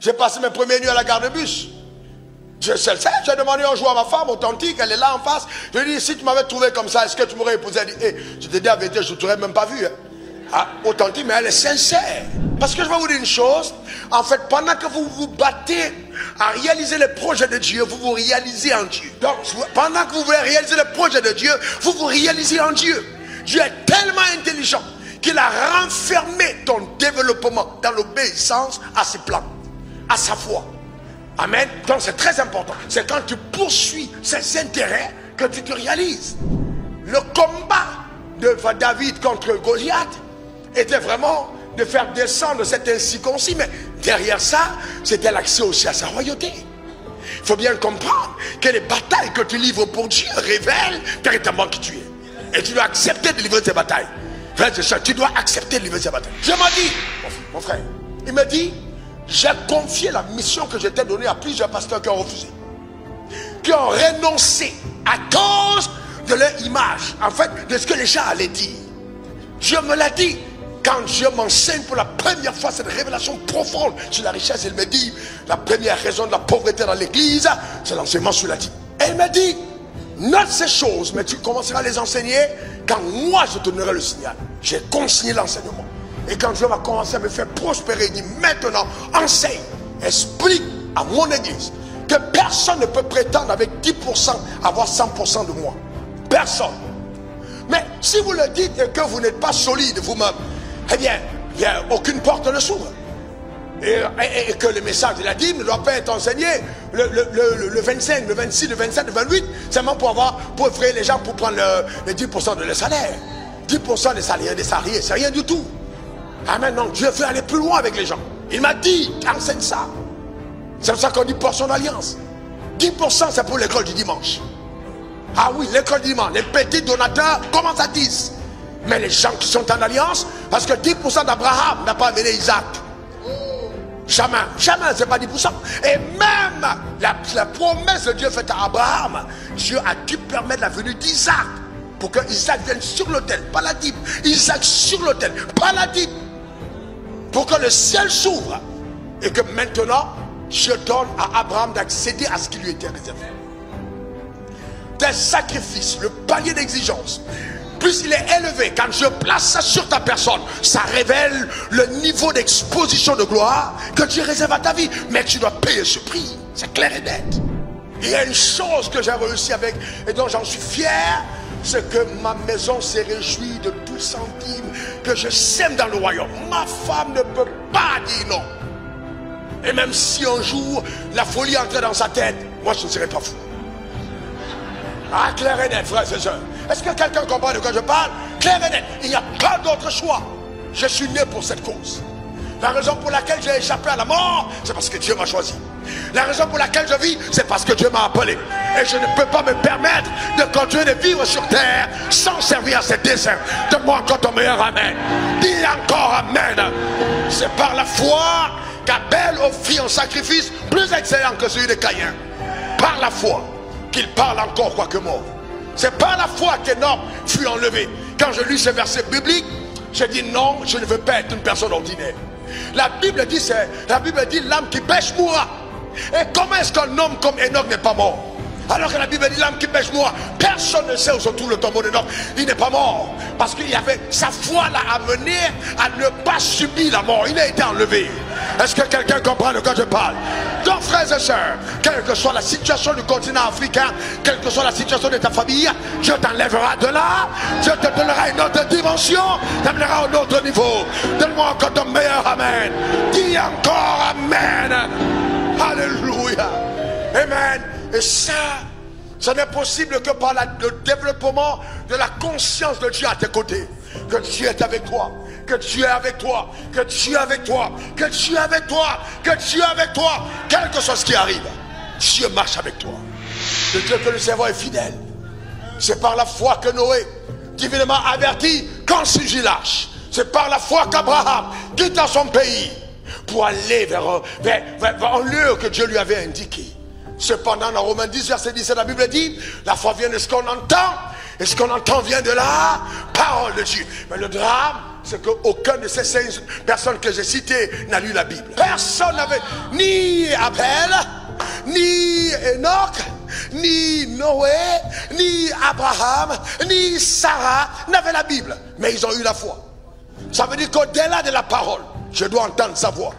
J'ai passé mes premières nuits à la gare de bus. Je sais, j'ai demandé un jour à ma femme authentique, elle est là en face. Je lui ai dit, si tu m'avais trouvé comme ça, est-ce que tu m'aurais épousé? Elle dit, hey, je te dis la vérité, je ne t'aurais même pas vu. Hein. Ah, authentique, mais elle est sincère. Parce que je vais vous dire une chose, en fait, pendant que vous vous battez à réaliser les projets de Dieu, vous vous réalisez en Dieu. Donc, pendant que vous voulez réaliser les projets de Dieu, vous vous réalisez en Dieu. Dieu est tellement intelligent qu'il a renfermé ton développement dans l'obéissance à ses plans, à sa foi. Amen. Donc c'est très important. C'est quand tu poursuis ses intérêts que tu te réalises. Le combat de David contre Goliath était vraiment de faire descendre cet incirconcis. Mais derrière ça, c'était l'accès aussi à sa royauté. Il faut bien comprendre que les batailles que tu livres pour Dieu révèlent véritablement qui tu es. Et tu dois accepter de livrer tes batailles. Frère, tu dois accepter de livrer tes batailles. Je m'en dis, mon frère, il me dit, j'ai confié la mission que je t'ai donnée à plusieurs pasteurs qui ont refusé, qui ont renoncé à cause de leur image, en fait, de ce que les gens allaient dire. Dieu me l'a dit. Quand Dieu m'enseigne pour la première fois cette révélation profonde sur la richesse, il me dit, la première raison de la pauvreté dans l'église, c'est l'enseignement sur la dîme. Et il me dit, note ces choses, mais tu commenceras à les enseigner quand moi je te donnerai le signal. J'ai consigné l'enseignement. Et quand Dieu va commencer à me faire prospérer, il dit maintenant, enseigne, explique à mon église que personne ne peut prétendre avec 10% avoir 100% de moi. Personne. Mais si vous le dites et que vous n'êtes pas solide vous-même, eh bien, aucune porte ne s'ouvre. Et que le message de la dîme ne doit pas être enseigné le 25, le 26, le 27, le 28, seulement pour effrayer les gens pour prendre les 10% de leur salaire. 10% des salariés, c'est rien du tout. Ah maintenant, Dieu veut aller plus loin avec les gens. Il m'a dit, enseigne ça. C'est pour ça qu'on dit portion d'alliance. 10% c'est pour l'école du dimanche. Ah oui, l'école du dimanche, les petits donateurs commencent à 10. Mais les gens qui sont en alliance, parce que 10% d'Abraham n'a pas amené Isaac. Jamais, jamais, c'est pas 10%. Et même la promesse de Dieu faite à Abraham, Dieu a dû permettre la venue d'Isaac. Pour que Isaac vienne sur l'autel, pas la dîme. Isaac sur l'autel, pas la dîme. Pour que le ciel s'ouvre. Et que maintenant, Dieu donne à Abraham d'accéder à ce qui lui était réservé. Tes sacrifices, le palier d'exigence, plus il est élevé, quand Dieu place ça sur ta personne, ça révèle le niveau d'exposition de gloire que Dieu réserve à ta vie. Mais tu dois payer ce prix, c'est clair et net. Il y a une chose que j'ai réussi avec et dont j'en suis fier, c'est que ma maison s'est réjouie de tout centime que je sème dans le royaume. Ma femme ne peut pas dire non. Et même si un jour la folie entrait dans sa tête, moi je ne serais pas fou. Ah, clair et net, frères et sœurs. Est-ce que quelqu'un comprend de quoi je parle? Clair et net. Il n'y a pas d'autre choix. Je suis né pour cette cause. La raison pour laquelle j'ai échappé à la mort, c'est parce que Dieu m'a choisi. La raison pour laquelle je vis, c'est parce que Dieu m'a appelé. Et je ne peux pas me permettre de continuer de vivre sur terre sans servir à ses desseins. Donne-moi encore ton meilleur amen. Dis encore amen. C'est par la foi qu'Abel offrit un sacrifice plus excellent que celui de Caïn. Par la foi qu'il parle encore quoique mort. C'est par la foi qu'Enoch fut enlevé. Quand je lis ce verset biblique, j'ai dit non, je ne veux pas être une personne ordinaire. La Bible dit l'âme qui pêche mourra. Et comment est-ce qu'un homme comme Enoch n'est pas mort? Alors que la Bible dit l'âme qui pêche mourra. Personne ne sait où se trouve le tombeau d'Enoch. Il n'est pas mort. Parce qu'il y avait sa foi l'a amené à ne pas subir la mort. Il a été enlevé. Est-ce que quelqu'un comprend de quoi je parle? Donc frères et sœurs, quelle que soit la situation du continent africain, quelle que soit la situation de ta famille, Dieu t'enlèvera de là. Dieu te donnera une autre dimension, t'amènera à un autre niveau. Donne-moi encore ton meilleur amen. Dis encore amen. Alléluia. Amen. Et ça, ce n'est possible que par le développement de la conscience de Dieu à tes côtés. Que Dieu est avec toi. Que Dieu est avec toi. Que Dieu est avec toi. Que Dieu est avec toi. Que Dieu est avec toi. Quel que soit ce qui arrive, Dieu marche avec toi. Le Dieu que nous servons est fidèle. C'est par la foi que Noé, divinement averti, quand s'il lâche. C'est par la foi qu'Abraham quitta son pays pour aller vers un lieu que Dieu lui avait indiqué. Cependant, dans Romains 10, verset 17, la Bible dit, la foi vient de ce qu'on entend, et ce qu'on entend vient de la parole de Dieu. Mais le drame, c'est qu'aucun de ces 5 personnes que j'ai citées n'a lu la Bible. Personne n'avait, ni Abel, ni Enoch, ni Noé, ni Abraham, ni Sarah n'avaient la Bible. Mais ils ont eu la foi. Ça veut dire qu'au-delà de la parole, je dois entendre sa voix.